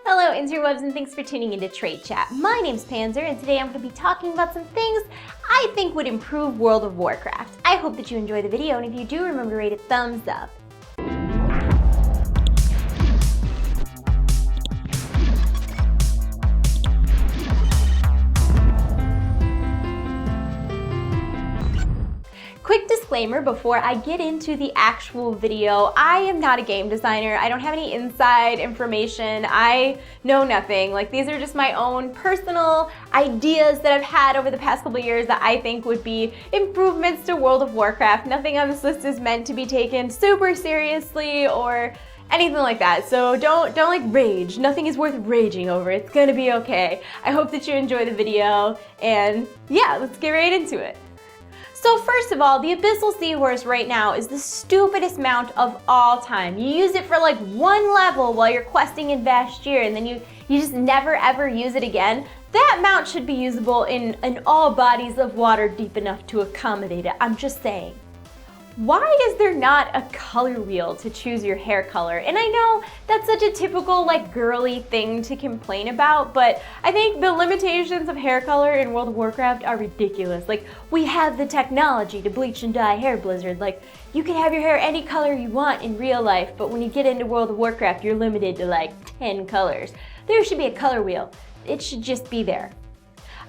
Hello interwebs and thanks for tuning into TradeChat. My name's Panzer and today I'm going to be talking about some things I think would improve World of Warcraft. I hope that you enjoy the video, and if you do, remember to rate it thumbs up. Quick disclaimer before I get into the actual video, I am not a game designer. I don't have any inside information. I know nothing. Like, these are just my own personal ideas that I've had over the past couple of years that I think would be improvements to World of Warcraft. Nothing on this list is meant to be taken super seriously or anything like that. So don't like rage. Nothing is worth raging over. It's gonna be okay. I hope that you enjoy the video, and yeah, let's get right into it. So first of all, the Abyssal Seahorse right now is the stupidest mount of all time. You use it for like one level while you're questing in Vashtir, and then you just never ever use it again. That mount should be usable in all bodies of water deep enough to accommodate it. I'm just saying. Why is there not a color wheel to choose your hair color? And I know that's such a typical like girly thing to complain about, but I think the limitations of hair color in World of Warcraft are ridiculous. Like, we have the technology to bleach and dye hair, Blizzard. Like, you can have your hair any color you want in real life, but when you get into World of Warcraft, you're limited to like 10 colors. There should be a color wheel. It should just be there.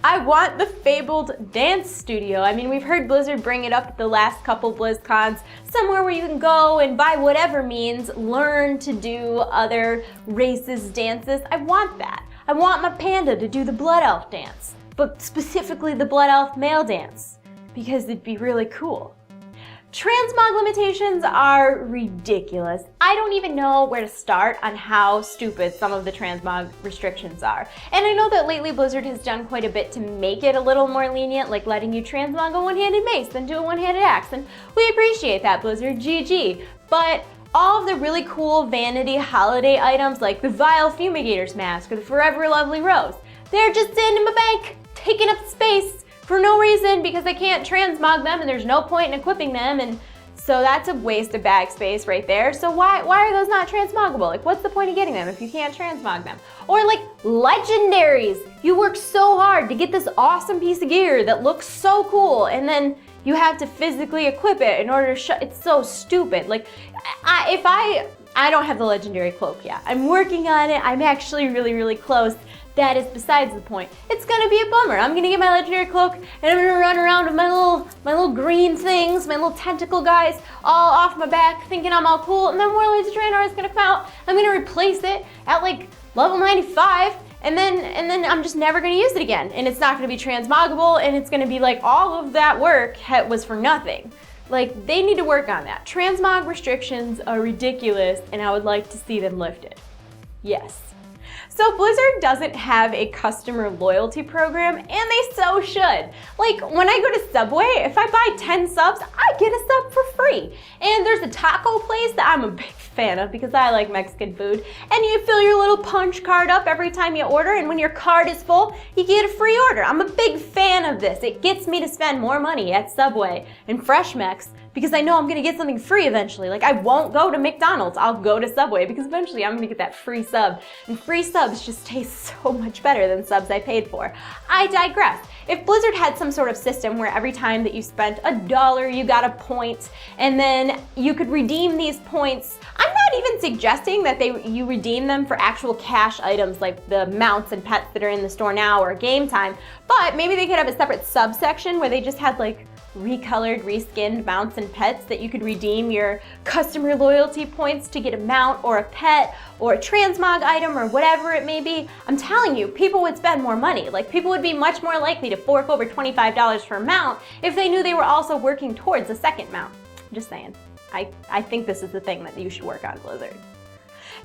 I want the fabled dance studio. I mean, we've heard Blizzard bring it up at the last couple BlizzCons, somewhere where you can go and by whatever means learn to do other races' dances. I want that. I want my panda to do the Blood Elf dance, but specifically the Blood Elf male dance, because it'd be really cool. Transmog limitations are ridiculous. I don't even know where to start on how stupid some of the transmog restrictions are. And I know that lately Blizzard has done quite a bit to make it a little more lenient, like letting you transmog a one-handed mace then do a one-handed axe, and we appreciate that, Blizzard, GG. But all of the really cool vanity holiday items like the Vile Fumigator's Mask or the Forever Lovely Rose, they're just sitting in my bank, taking up space for no reason because I can't transmog them and there's no point in equipping them, and so that's a waste of bag space right there. So why are those not transmoggable? Like, what's the point of getting them if you can't transmog them? Or like legendaries. You work so hard to get this awesome piece of gear that looks so cool, and then you have to physically equip it in order to it's so stupid. Like, I don't have the legendary cloak yet. I'm working on it. I'm actually really close. That is besides the point. It's gonna be a bummer. I'm gonna get my legendary cloak and I'm gonna run around with my little green things, my little tentacle guys, all off my back, thinking I'm all cool, and then Warlords of Draenor is gonna come out. I'm gonna replace it at like level 95, and then I'm just never gonna use it again. And it's not gonna be transmoggable, and it's gonna be like all of that work was for nothing. Like, they need to work on that. Transmog restrictions are ridiculous, and I would like to see them lifted. Yes. So Blizzard doesn't have a customer loyalty program, and they so should. Like, when I go to Subway, if I buy 10 subs, I get a sub for free. And there's a taco place that I'm a big fan of because I like Mexican food, and you fill your little punch card up every time you order, and when your card is full, you get a free order. I'm a big fan of this. It gets me to spend more money at Subway and Fresh Mex because I know I'm gonna get something free eventually. Like, I won't go to McDonald's, I'll go to Subway because eventually I'm gonna get that free sub. And free subs just taste so much better than subs I paid for. I digress. If Blizzard had some sort of system where every time that you spent $1, you got a point, and then you could redeem these points, I'm not even suggesting that you redeem them for actual cash items like the mounts and pets that are in the store now or game time, but maybe they could have a separate subsection where they just had like recolored, reskinned mounts and pets that you could redeem your customer loyalty points to get a mount or a pet or a transmog item or whatever it may be. I'm telling you, people would spend more money. Like, people would be much more likely to fork over $25 for a mount if they knew they were also working towards a second mount. Just saying. I think this is the thing that you should work on, Blizzard.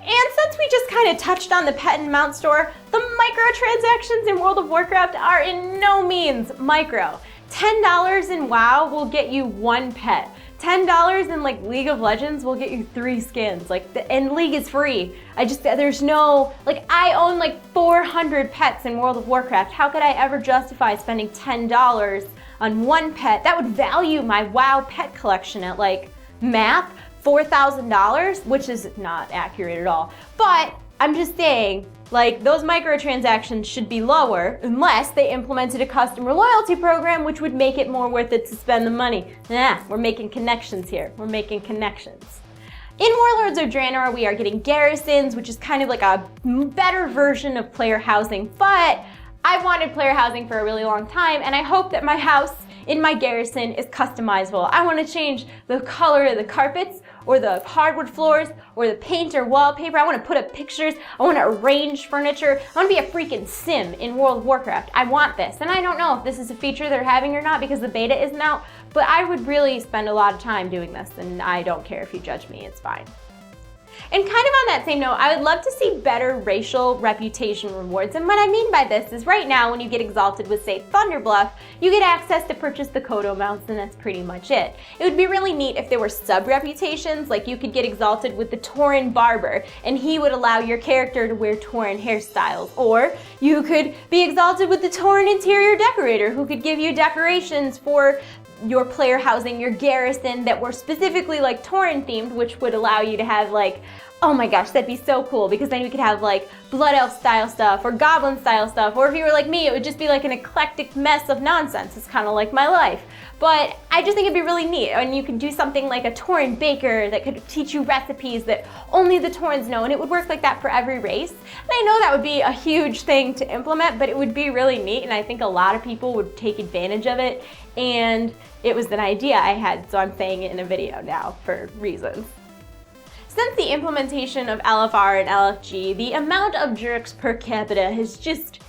And since we just kind of touched on the pet and mount store, the microtransactions in World of Warcraft are in no means micro. $10 in WoW will get you one pet. $10 in like League of Legends will get you 3 skins. Like, and League is free. There's no, like, I own like 400 pets in World of Warcraft. How could I ever justify spending $10 on one pet? That would value my WoW pet collection at like math $4,000, which is not accurate at all. But I'm just saying, Like, those microtransactions should be lower unless they implemented a customer loyalty program, which would make it more worth it to spend the money. We're making connections here. We're making connections. In Warlords of Draenor, we are getting Garrisons, which is kind of like a better version of player housing, but I've wanted player housing for a really long time, and I hope that my house in my garrison is customizable. I want to change the color of the carpets, or the hardwood floors, or the paint or wallpaper. I want to put up pictures. I want to arrange furniture. I want to be a freaking sim in World of Warcraft. I want this. And I don't know if this is a feature they're having or not because the beta isn't out, but I would really spend a lot of time doing this, and I don't care if you judge me, it's fine. And kind of on that same note, I would love to see better racial reputation rewards. And what I mean by this is right now when you get exalted with, say, Thunderbluff, you get access to purchase the Kodo mounts, and that's pretty much it. It would be really neat if there were sub-reputations, like you could get exalted with the Tauren Barber, and he would allow your character to wear Tauren hairstyles. Or you could be exalted with the Tauren Interior Decorator, who could give you decorations for your player housing, your garrison, that were specifically like Tauren themed, which would allow you to have like, oh my gosh, that'd be so cool, because then you could have like Blood Elf style stuff or Goblin style stuff, or if you were like me, it would just be like an eclectic mess of nonsense. It's kind of like my life. But I just think it'd be really neat, and you could do something like a Tauren baker that could teach you recipes that only the Taurens know, and it would work like that for every race. And I know that would be a huge thing to implement, but it would be really neat, and I think a lot of people would take advantage of it, and it was an idea I had, so I'm saying it in a video now for reasons. Since the implementation of LFR and LFG, the amount of jerks per capita has just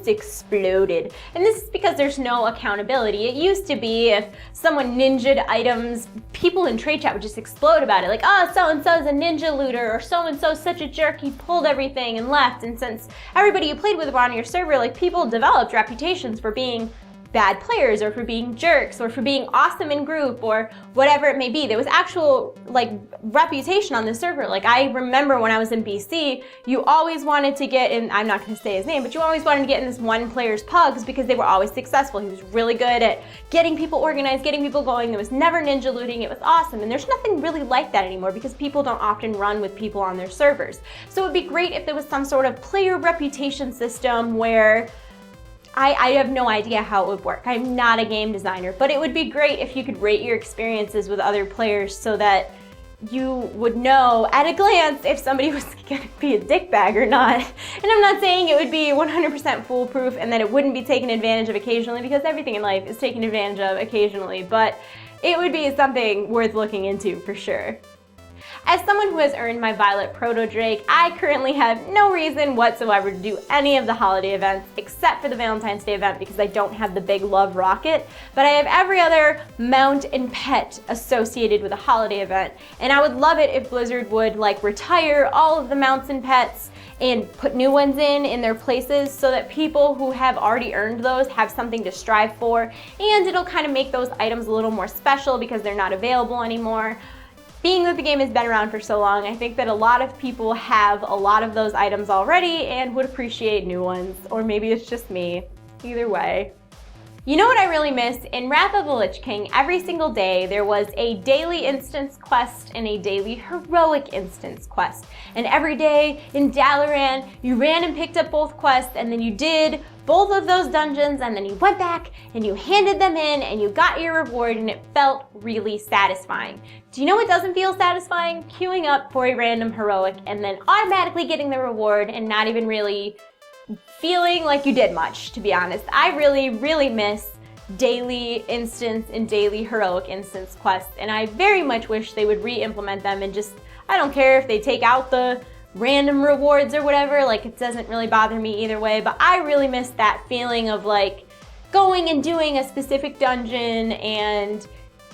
exploded. And this is because there's no accountability. It used to be if someone ninja'd items, people in TradeChat would just explode about it. Like, oh, so-and-so's a ninja looter, or so-and-so's such a jerk, he pulled everything and left. And since everybody you played with were on your server, like, people developed reputations for being bad players, or for being jerks, or for being awesome in group, or whatever it may be. There was actual like reputation on the server. Like, I remember when I was in BC, you always wanted to get in, I'm not going to say his name, but you always wanted to get in this one player's pugs because they were always successful. He was really good at getting people organized, getting people going. There was never ninja looting. It was awesome. And there's nothing really like that anymore because people don't often run with people on their servers. So it would be great if there was some sort of player reputation system where I have no idea how it would work. I'm not a game designer, but it would be great if you could rate your experiences with other players so that you would know at a glance if somebody was gonna be a dickbag or not. And I'm not saying it would be 100% foolproof and that it wouldn't be taken advantage of occasionally, because everything in life is taken advantage of occasionally, but it would be something worth looking into for sure. As someone who has earned my Violet Proto Drake, I currently have no reason whatsoever to do any of the holiday events except for the Valentine's Day event because I don't have the big love rocket, but I have every other mount and pet associated with a holiday event, and I would love it if Blizzard would like retire all of the mounts and pets and put new ones in their places so that people who have already earned those have something to strive for, and it'll kind of make those items a little more special because they're not available anymore. Being that the game has been around for so long, I think that a lot of people have a lot of those items already and would appreciate new ones, or maybe it's just me. Either way. You know what I really miss? In Wrath of the Lich King, every single day there was a daily instance quest and a daily heroic instance quest. And every day in Dalaran, you ran and picked up both quests, and then you did both of those dungeons, and then you went back and you handed them in and you got your reward, and it felt really satisfying. Do you know what doesn't feel satisfying? Queuing up for a random heroic and then automatically getting the reward and not even really feeling like you did much, to be honest. I really, really miss daily instance and daily heroic instance quests, and I very much wish they would re-implement them and just, I don't care if they take out the random rewards or whatever, like it doesn't really bother me either way, but I really miss that feeling of like going and doing a specific dungeon and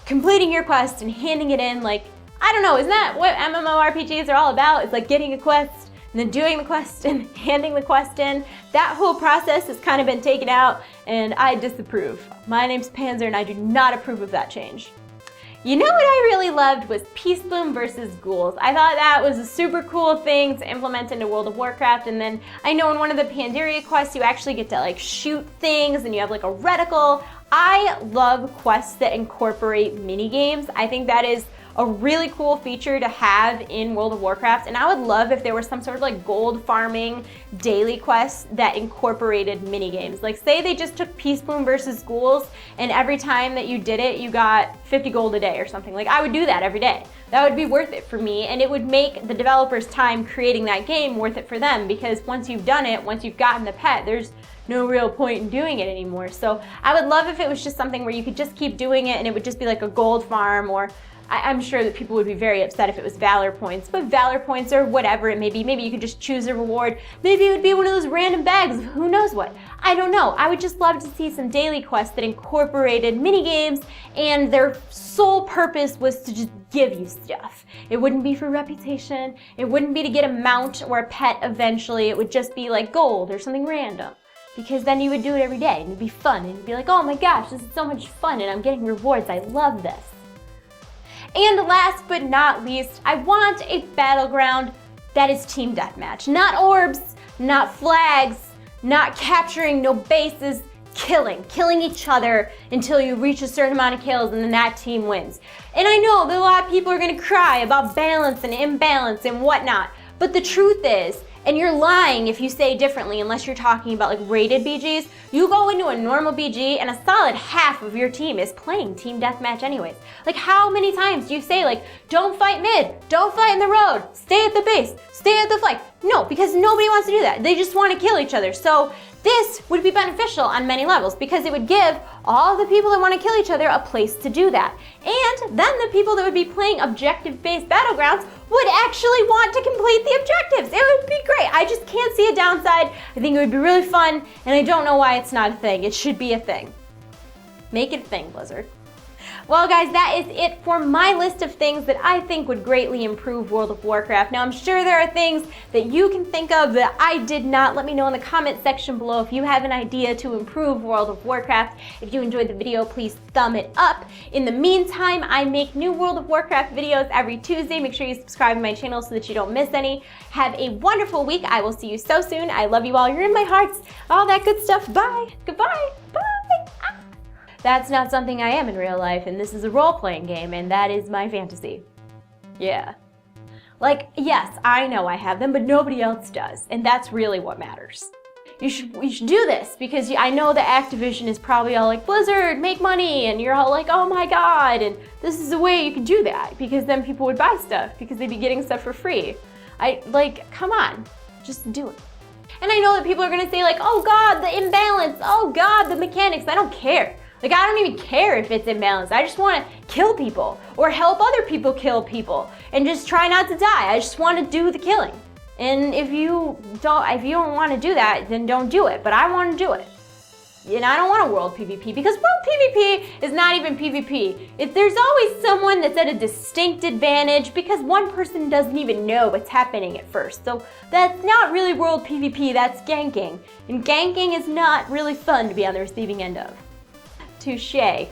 completing your quest and handing it in. Like, I don't know, isn't that what MMORPGs are all about? It's like getting a quest and then doing the quest and handing the quest in. That whole process has kind of been taken out, and I disapprove. My name's Panzer and I do not approve of that change. You know what I really loved was Peace Bloom versus Ghouls. I thought that was a super cool thing to implement into World of Warcraft, and then I know in one of the Pandaria quests you actually get to like shoot things and you have like a reticle. I love quests that incorporate mini games. I think that is a really cool feature to have in World of Warcraft, and I would love if there was some sort of like gold farming daily quest that incorporated mini games. Like say they just took Peace Bloom versus Ghouls, and every time that you did it, you got 50 gold a day or something. Like I would do that every day. That would be worth it for me, and it would make the developers' time creating that game worth it for them, because once you've done it, once you've gotten the pet, there's no real point in doing it anymore. So I would love if it was just something where you could just keep doing it and it would just be like a gold farm, or I'm sure that people would be very upset if it was Valor points, but Valor points or whatever it may be, maybe you could just choose a reward. Maybe it would be one of those random bags of who knows what. I don't know. I would just love to see some daily quests that incorporated mini games and their sole purpose was to just give you stuff. It wouldn't be for reputation. It wouldn't be to get a mount or a pet eventually. It would just be like gold or something random. Because then you would do it every day and it'd be fun and you'd be like, oh my gosh, this is so much fun and I'm getting rewards. I love this. And last but not least, I want a Battleground that is team deathmatch. Not orbs, not flags, not capturing, no bases, killing each other until you reach a certain amount of kills and then that team wins. And I know that a lot of people are gonna cry about balance and imbalance and whatnot, but the truth is, and you're lying if you say differently unless you're talking about like rated BGs, you go into a normal BG and a solid half of your team is playing team deathmatch anyways. Like how many times do you say like, don't fight mid, don't fight in the road, stay at the base, stay at the flank? No, because nobody wants to do that. They just want to kill each other. So this would be beneficial on many levels because it would give all the people that want to kill each other a place to do that. And then the people that would be playing objective-based battlegrounds would actually want to complete the objectives. It would be great. I just can't see a downside. I think it would be really fun, and I don't know why it's not a thing. It should be a thing. Make it a thing, Blizzard. Well guys, that is it for my list of things that I think would greatly improve World of Warcraft. Now I'm sure there are things that you can think of that I did not. Let me know in the comment section below if you have an idea to improve World of Warcraft. If you enjoyed the video, please thumb it up. In the meantime, I make new World of Warcraft videos every Tuesday. Make sure you subscribe to my channel so that you don't miss any. Have a wonderful week. I will see you so soon. I love you all. You're in my hearts. All that good stuff. Bye. Goodbye. Bye. That's not something I am in real life, and this is a role-playing game, and that is my fantasy. Yeah. Like, yes, I know I have them, but nobody else does, and that's really what matters. You should do this, because I know that Activision is probably all like, Blizzard, make money, and you're all like, oh my god, and this is a way you could do that, because then people would buy stuff, because they'd be getting stuff for free. Come on, just do it. And I know that people are gonna say like, oh god, the imbalance, oh god, the mechanics, I don't care. Like, I don't even care if it's imbalanced. I just want to kill people or help other people kill people and just try not to die. I just want to do the killing. And if you don't want to do that, then don't do it. But I want to do it. And I don't want a world PvP because world PvP is not even PvP. There's always someone that's at a distinct advantage because one person doesn't even know what's happening at first. So that's not really world PvP, that's ganking. And ganking is not really fun to be on the receiving end of. Touché.